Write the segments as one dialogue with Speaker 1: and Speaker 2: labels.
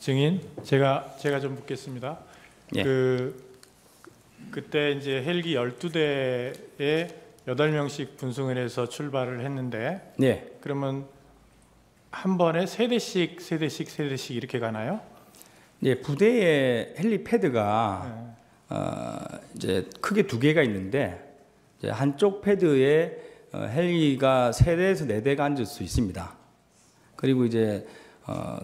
Speaker 1: 증인, 제가 좀 묻겠습니다.
Speaker 2: 예.
Speaker 1: 그때 이제 헬기 12대에 8명씩 분승을 해서 출발을 했는데,
Speaker 2: 네.
Speaker 1: 그러면 한 번에 세대씩 이렇게 가나요?
Speaker 2: 예, 부대의 헬리패드가 이제 크게 두 개가 있는데, 이제 한쪽 패드에 헬기가 3대에서 4대가 앉을 수 있습니다. 그리고 이제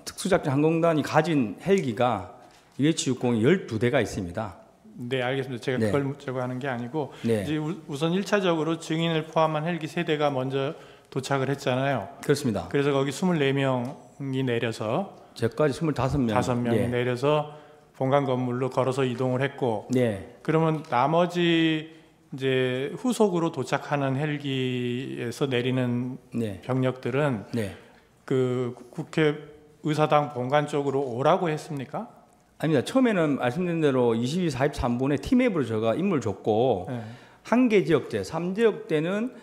Speaker 2: 특수작전 항공단이 가진 헬기가 UH-60이 12대가 있습니다.
Speaker 1: 네, 알겠습니다. 제가
Speaker 2: 네.
Speaker 1: 그걸 묻자고 하는 게 아니고,
Speaker 2: 네.
Speaker 1: 이제 우선 1차적으로 증인을 포함한 헬기 3대가 먼저 도착을 했잖아요.
Speaker 2: 그렇습니다.
Speaker 1: 그래서 거기 24명이 내려서
Speaker 2: 저까지 25명.
Speaker 1: 5명이
Speaker 2: 예.
Speaker 1: 내려서 본관 건물로 걸어서 이동을 했고,
Speaker 2: 네.
Speaker 1: 그러면 나머지 이제 후속으로 도착하는 헬기에서 내리는
Speaker 2: 네.
Speaker 1: 병력들은
Speaker 2: 네.
Speaker 1: 그 국회 의사당 본관 쪽으로 오라고 했습니까?
Speaker 2: 아닙니다. 처음에는 말씀드린 대로 22, 43분에 팀앱으로 제가 임무를 줬고,
Speaker 1: 네.
Speaker 2: 한 개 지역대, 3지역대는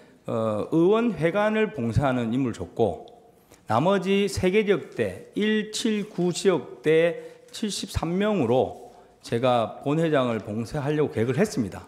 Speaker 2: 의원회관을 봉사하는 임무를 줬고, 나머지 3개 지역대, 1, 7, 9 지역대 73명으로 제가 본회장을 봉사하려고 계획을 했습니다.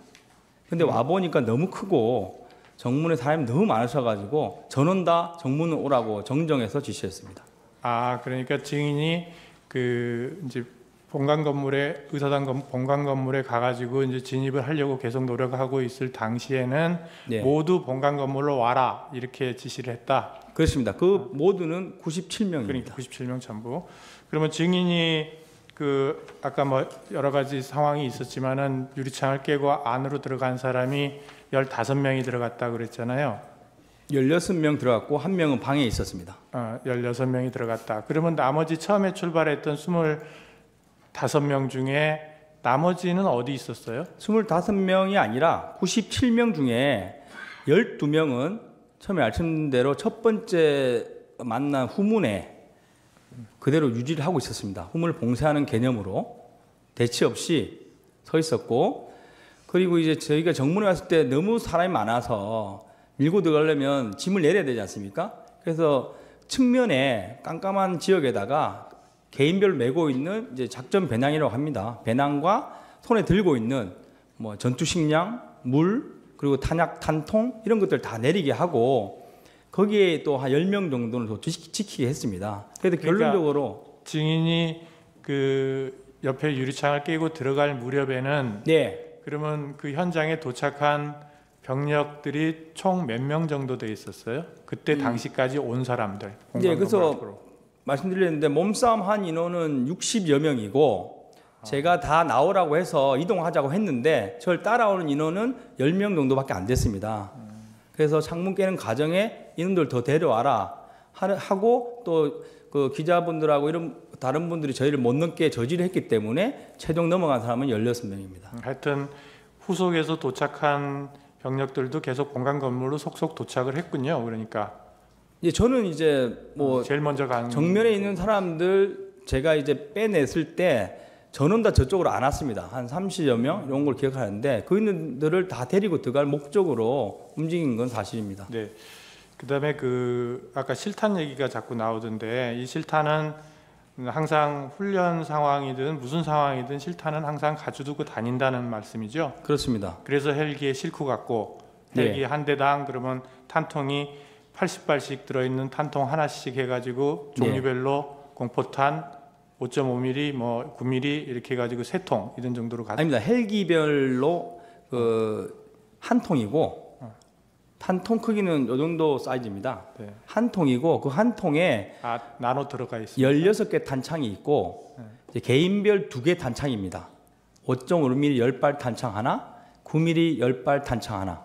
Speaker 2: 근데 와보니까 너무 크고 정문에 사람이 너무 많으셔가지고 전원 다 정문을 오라고 정정해서 지시했습니다.
Speaker 1: 아, 그러니까 증인이 그 이제 본관 건물에 의사당 본관 건물에 가가지고 이제 진입을 하려고 계속 노력하고 있을 당시에는
Speaker 2: 네.
Speaker 1: 모두 본관 건물로 와라 이렇게 지시를 했다.
Speaker 2: 그렇습니다. 그 모두는 97명입니다.
Speaker 1: 그러니까 97명 전부. 그러면 증인이 그 아까 뭐 여러 가지 상황이 있었지만은 유리창을 깨고 안으로 들어간 사람이 15명이 들어갔다 그랬잖아요.
Speaker 2: 16명 들어갔고 1명은 방에 있었습니다.
Speaker 1: 16명이 들어갔다. 그러면 나머지 처음에 출발했던 25명 중에 나머지는 어디 있었어요?
Speaker 2: 25명이 아니라 97명 중에 12명은 처음에 말씀드린 대로 첫 번째 만난 후문에 그대로 유지를 하고 있었습니다. 후문을 봉쇄하는 개념으로 대치 없이 서 있었고, 그리고 이제 저희가 정문에 왔을 때 너무 사람이 많아서 밀고 들어가려면 짐을 내려야 되지 않습니까? 그래서 측면에 깜깜한 지역에다가 개인별로 메고 있는 이제 작전 배낭이라고 합니다. 배낭과 손에 들고 있는 뭐 전투 식량, 물, 그리고 탄약, 탄통 이런 것들 다 내리게 하고 거기에 또 한 10명 정도는 더 지키게 했습니다. 그래서
Speaker 1: 그러니까
Speaker 2: 결론적으로
Speaker 1: 증인이 그 옆에 유리창을 깨고 들어갈 무렵에는
Speaker 2: 네.
Speaker 1: 그러면 그 현장에 도착한 병력들이 총 몇 명 정도 돼 있었어요? 그때 당시까지 온 사람들.
Speaker 2: 네, 그래서 말씀드렸는데 몸싸움 한 인원은 60여 명이고 제가 다 나오라고 해서 이동하자고 했는데 저를 따라오는 인원은 10명 정도밖에 안 됐습니다. 그래서 창문 깨는 과정에 인원들 더 데려와라 하고 또 그 기자분들하고 이런 다른 분들이 저희를 못 넘게 저지를 했기 때문에 최종 넘어간 사람은 16명입니다.
Speaker 1: 하여튼 후속에서 도착한 병력들도 계속 본관 건물로 속속 도착을 했군요. 그러니까
Speaker 2: 저는 이제 뭐
Speaker 1: 제일 먼저 간
Speaker 2: 정면에 있는 사람들 제가 이제 빼냈을 때 저는 다 저쪽으로 안 왔습니다. 한 30여 명 이런 걸 기억하는데 그 인들을 다 데리고 들어갈 목적으로 움직인 건 사실입니다.
Speaker 1: 네. 그다음에 그 아까 실탄 얘기가 자꾸 나오던데 이 실탄은 항상 훈련 상황이든 무슨 상황이든 실탄은 항상 가져두고 다닌다는 말씀이죠.
Speaker 2: 그렇습니다.
Speaker 1: 그래서 헬기에 싣고 갔고 헬기 한 대당 그러면 탄통이 80발씩 들어있는 탄통 하나씩 해가지고 종류별로 공포탄 5.5mm, 뭐 9mm 이렇게 해가지고 3통 이런 정도로
Speaker 2: 아닙니다. 헬기별로 한 통이고 탄통 크기는 이 정도 사이즈입니다.
Speaker 1: 네.
Speaker 2: 한 통이고 그 한 통에
Speaker 1: 나눠 들어가 있습니다.
Speaker 2: 16개 탄창이 있고 이제 개인별 2개 탄창입니다. 5.5mm 10발 탄창 하나, 9mm 10발 탄창 하나.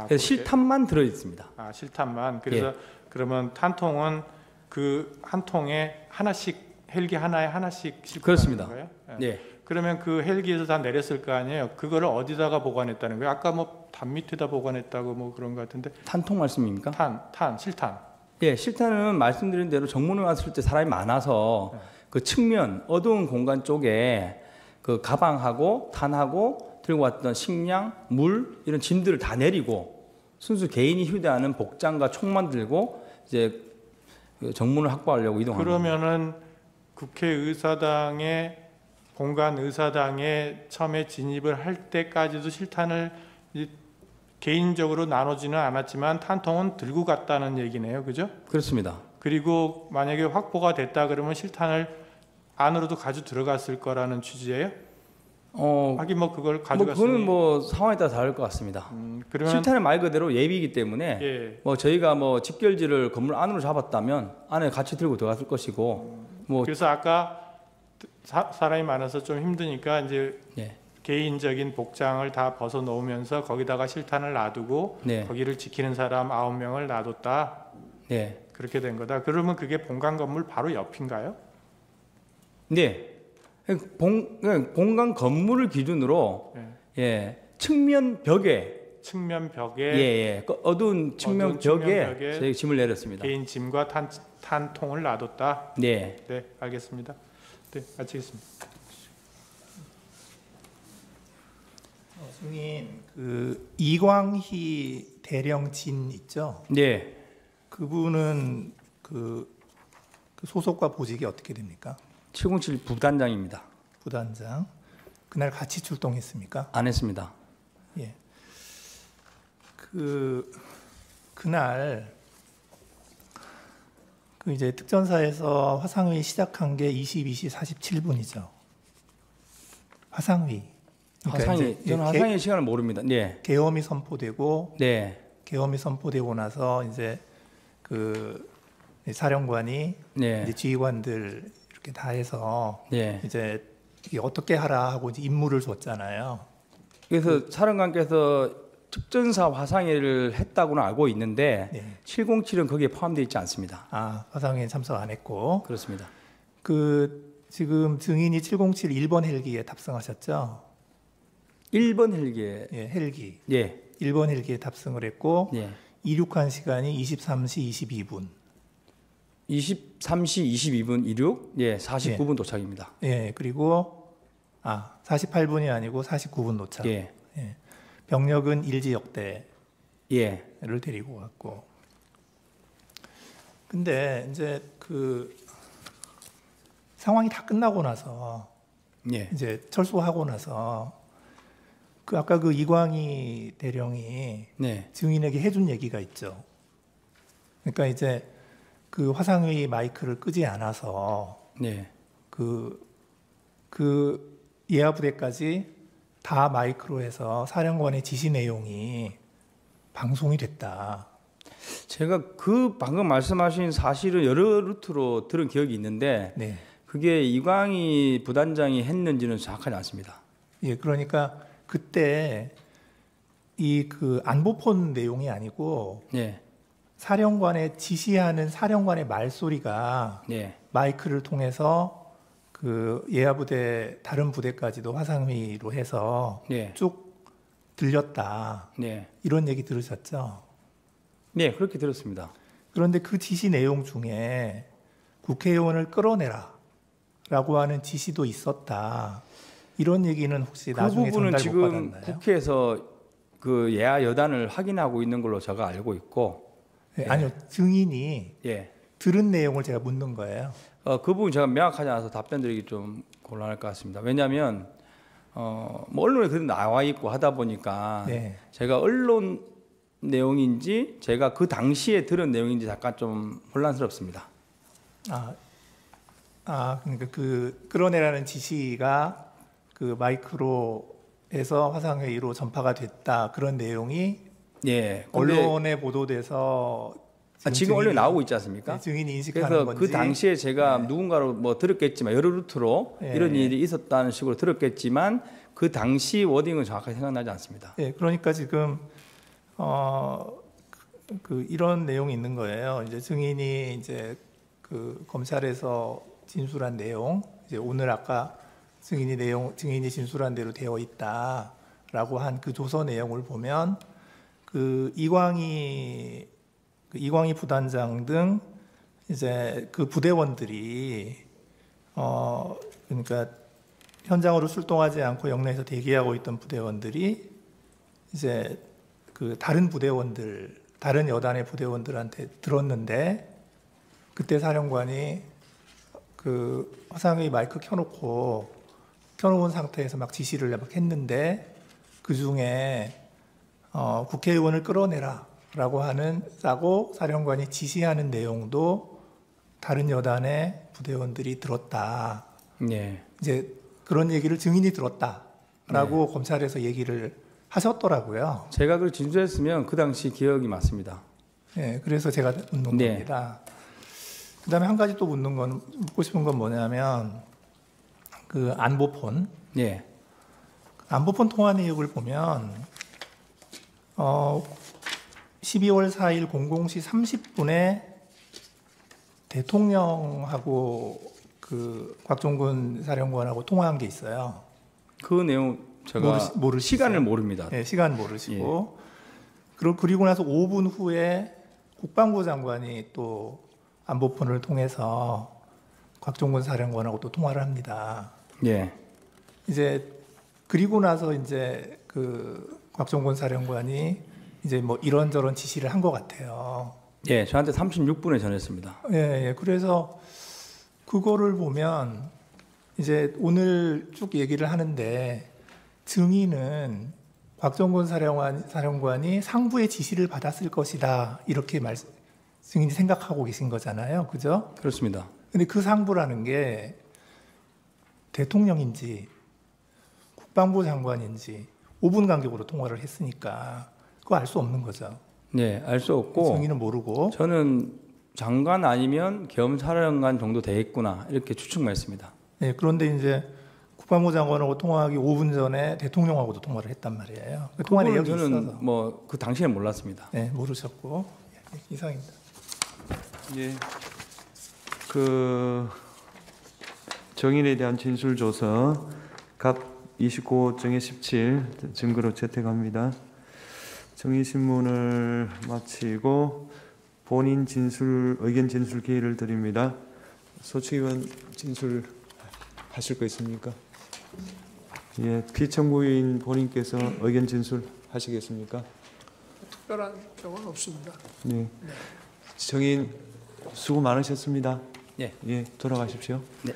Speaker 2: 그래서 실탄만 들어 있습니다.
Speaker 1: 실탄만. 그래서 그러면 탄통은 그 한 통에 하나씩 헬기 하나에 하나씩 싣고
Speaker 2: 그렇습니다.
Speaker 1: 가는 거예요?
Speaker 2: 네.
Speaker 1: 그러면 그 헬기에서 다 내렸을 거 아니에요? 그거를 어디다가 보관했다는 거예요? 아까 뭐 담 밑에다 보관했다고 뭐 그런 것 같은데.
Speaker 2: 탄통 말씀입니까?
Speaker 1: 실탄.
Speaker 2: 예, 실탄은 말씀드린 대로 정문에 왔을 때 사람이 많아서 그 측면 어두운 공간 쪽에 그 가방하고 탄하고 들고 왔던 식량, 물 이런 짐들을 다 내리고 순수 개인이 휴대하는 복장과 총만 들고 이제 정문을 확보하려고 이동합니다.
Speaker 1: 그러면은 국회의사당의 본관 의사당에 처음에 진입을 할 때까지도 실탄을 개인적으로 나누지는 않았지만 탄통은 들고 갔다는 얘기네요, 그죠?
Speaker 2: 그렇습니다.
Speaker 1: 그리고 만약에 확보가 됐다 그러면 실탄을 안으로도 가져 들어갔을 거라는 취지예요? 하긴 뭐 그걸 가져갔으니.
Speaker 2: 그거는 뭐 상황에 따라 다를 것 같습니다.
Speaker 1: 그러면
Speaker 2: 실탄은 말 그대로 예비이기 때문에
Speaker 1: 예.
Speaker 2: 뭐 저희가 뭐 집결지를 건물 안으로 잡았다면 안에 같이 들고 들어갔을 것이고 뭐
Speaker 1: 그래서 아까 사람이 많아서 좀 힘드니까 이제
Speaker 2: 네.
Speaker 1: 개인적인 복장을 다 벗어 놓으면서 거기다가 실탄을 놔두고
Speaker 2: 네.
Speaker 1: 거기를 지키는 사람 9명을 놔뒀다.
Speaker 2: 네.
Speaker 1: 그렇게 된 거다. 그러면 그게 본관 건물 바로 옆인가요?
Speaker 2: 네. 본관 건물을 기준으로
Speaker 1: 예.
Speaker 2: 예. 측면 벽에
Speaker 1: 측면 벽에
Speaker 2: 예. 그 어두운 측면 벽에
Speaker 1: 벽에
Speaker 2: 저희 짐을 내렸습니다.
Speaker 1: 개인 짐과 탄통을 놔뒀다.
Speaker 2: 네.
Speaker 1: 네, 알겠습니다. 네, 마치겠습니다.
Speaker 3: 증인 그 이광희 대령진 있죠?
Speaker 2: 네.
Speaker 3: 그분은 그 소속과 보직이 어떻게 됩니까?
Speaker 2: 707 부단장입니다.
Speaker 3: 부단장. 그날 같이 출동했습니까?
Speaker 2: 안 했습니다.
Speaker 3: 예. 그날 그 이제 특전사에서 화상회의 시작한 게 22시 47분이죠. 화상회의. 그러니까
Speaker 2: 화상회
Speaker 3: 이제
Speaker 2: 저는 화상회 시간을 모릅니다. 네.
Speaker 3: 계엄이 선포되고
Speaker 2: 네.
Speaker 3: 계엄이 선포되고 나서 이제 그 사령관이
Speaker 2: 네.
Speaker 3: 이제 지휘관들 이렇게 다 해서
Speaker 2: 네.
Speaker 3: 이제 이게 어떻게 하라 하고 이제 임무를 줬잖아요.
Speaker 2: 그래서 사령관께서 특전사 화상회를 했다고는 알고 있는데
Speaker 3: 네.
Speaker 2: 707은 거기에 포함되어 있지 않습니다.
Speaker 3: 아, 화상회에 참석 안 했고
Speaker 2: 그렇습니다.
Speaker 3: 그 지금 증인이 707 1번 헬기에 탑승하셨죠?
Speaker 2: 1번 헬기에
Speaker 3: 예, 헬기.
Speaker 2: 예.
Speaker 3: 1번 헬기에 탑승을 했고
Speaker 2: 예.
Speaker 3: 이륙한 시간이 23시 22분.
Speaker 2: 23시 22분 이륙, 예, 49분 도착입니다.
Speaker 3: 예, 그리고 48분이 아니고 49분 도착.
Speaker 2: 예,
Speaker 3: 예. 병력은 일지역대를
Speaker 2: 예,
Speaker 3: 데리고 갔고. 근데 이제 그 상황이 다 끝나고 나서
Speaker 2: 예,
Speaker 3: 이제 철수하고 나서 그 아까 그 이광희 대령이
Speaker 2: 네,
Speaker 3: 증인에게 해준 얘기가 있죠. 그러니까 이제 그 화상회의 마이크를 끄지 않아서
Speaker 2: 네,
Speaker 3: 그 예하부대까지 다 마이크로 해서 사령관의 지시 내용이 방송이 됐다.
Speaker 2: 제가 그 방금 말씀하신 사실은 여러 루트로 들은 기억이 있는데
Speaker 3: 네.
Speaker 2: 그게 이광희 부단장이 했는지는 정확하지 않습니다.
Speaker 3: 예, 그러니까 그때 이 그 안보폰 내용이 아니고
Speaker 2: 네,
Speaker 3: 사령관의 지시하는 사령관의 말소리가
Speaker 2: 네,
Speaker 3: 마이크를 통해서 그 예하부대 다른 부대까지도 화상회의로 해서
Speaker 2: 네,
Speaker 3: 쭉 들렸다.
Speaker 2: 네,
Speaker 3: 이런 얘기 들으셨죠?
Speaker 2: 네, 그렇게 들었습니다.
Speaker 3: 그런데 그 지시 내용 중에 국회의원을 끌어내라 라고 하는 지시도 있었다. 이런 얘기는 혹시
Speaker 2: 그
Speaker 3: 나중에
Speaker 2: 부분은
Speaker 3: 전달 못
Speaker 2: 지금
Speaker 3: 받았나요?
Speaker 2: 국회에서 그 예하 여단을 확인하고 있는 걸로 제가 알고 있고,
Speaker 3: 네, 아니요. 증인이
Speaker 2: 예,
Speaker 3: 들은 내용을 제가 묻는 거예요.
Speaker 2: 그 부분 제가 명확하지 않아서 답변드리기 좀 곤란할 것 같습니다. 왜냐하면 뭐 언론에 그래도 나와 있고 하다 보니까
Speaker 3: 네.
Speaker 2: 제가 언론 내용인지 제가 그 당시에 들은 내용인지 약간 좀 혼란스럽습니다.
Speaker 3: 그러니까 그 끌어내라는 지시가 그 마이크로 해서 화상회의로 전파가 됐다. 그런 내용이
Speaker 2: 예, 근데
Speaker 3: 언론에 보도돼서
Speaker 2: 지금 언론에 나오고 있지 않습니까?
Speaker 3: 네, 증인이 인식하는
Speaker 2: 그래서
Speaker 3: 건지.
Speaker 2: 그 당시에 제가 누군가로 뭐 들었겠지만 여러 루트로
Speaker 3: 예.
Speaker 2: 이런 일이 있었다는 식으로 들었겠지만 그 당시 워딩은 정확하게 생각나지 않습니다.
Speaker 3: 네, 그러니까 지금 이런 내용이 있는 거예요. 이제 증인이 이제 그 검찰에서 진술한 내용, 이제 오늘 아까 증인이 진술한 대로 되어 있다라고 한 그 조서 내용을 보면 그 이광희 부단장 등 이제 그 부대원들이 그러니까 현장으로 출동하지 않고 영내에서 대기하고 있던 부대원들이 이제 그 다른 여단의 부대원들한테 들었는데 그때 사령관이 그 화상회의 마이크 켜놓은 상태에서 막 지시를 막 했는데 그 중에 국회의원을 끌어내라라고 싸고 사령관이 지시하는 내용도 다른 여단의 부대원들이 들었다.
Speaker 2: 예.
Speaker 3: 이제 그런 얘기를 증인이 들었다라고 검찰에서 얘기를 하셨더라고요.
Speaker 2: 제가 그 진술했으면 그 당시 기억이 맞습니다.
Speaker 3: 네, 그래서 제가 묻는
Speaker 2: 네.
Speaker 3: 겁니다. 그다음에 한 가지 또 묻고 싶은 건 뭐냐면 그 안보폰
Speaker 2: 예.
Speaker 3: 통화 내역을 보면 12월 4일 00시 30분에 대통령하고 그 곽종근 사령관하고 통화한 게 있어요.
Speaker 2: 그 내용 제가
Speaker 3: 모르시죠?
Speaker 2: 시간을 모릅니다.
Speaker 3: 네, 시간 모르시고 그리고 나서 5분 후에 국방부 장관이 또 안보폰을 통해서 곽종근 사령관하고 또 통화를 합니다.
Speaker 2: 예.
Speaker 3: 이제 그리고 나서 이제 그 곽종근 사령관이 이제 뭐 이런저런 지시를 한 것 같아요.
Speaker 2: 예, 저한테 36분에 전했습니다.
Speaker 3: 예. 그래서 그거를 보면 이제 오늘 쭉 얘기를 하는데 증인은 곽종근 사령관이 상부의 지시를 받았을 것이다 이렇게 증인이 생각하고 계신 거잖아요, 그죠?
Speaker 2: 그렇습니다.
Speaker 3: 근데 그 상부라는 게 대통령인지 국방부 장관인지 5분 간격으로 통화를 했으니까 그거 알 수 없는 거죠.
Speaker 2: 네, 알 수 없고
Speaker 3: 증인은 모르고.
Speaker 2: 저는 장관 아니면 겸사령관 정도 되겠구나 이렇게 추측만 했습니다.
Speaker 3: 네, 그런데 이제 국방부 장관하고 통화하기 5분 전에 대통령하고도 통화를 했단 말이에요. 그 통화 내역이
Speaker 2: 저는
Speaker 3: 있어서.
Speaker 2: 뭐 그 당시에는 몰랐습니다.
Speaker 3: 네, 모르셨고. 이상입니다.
Speaker 4: 예. 그 정인에 대한 진술 조서 갑 29 정의 17 증거로 채택합니다. 정의 신문을 마치고 본인 의견 진술 기회를 드립니다. 소측위원 진술 하실 거 있습니까? 예, 피청구인 본인께서 의견 진술 하시겠습니까?
Speaker 5: 특별한 경우는 없습니다.
Speaker 4: 네. 정인 수고 많으셨습니다.
Speaker 2: 예.
Speaker 4: 예, 돌아가십시오.
Speaker 2: 네.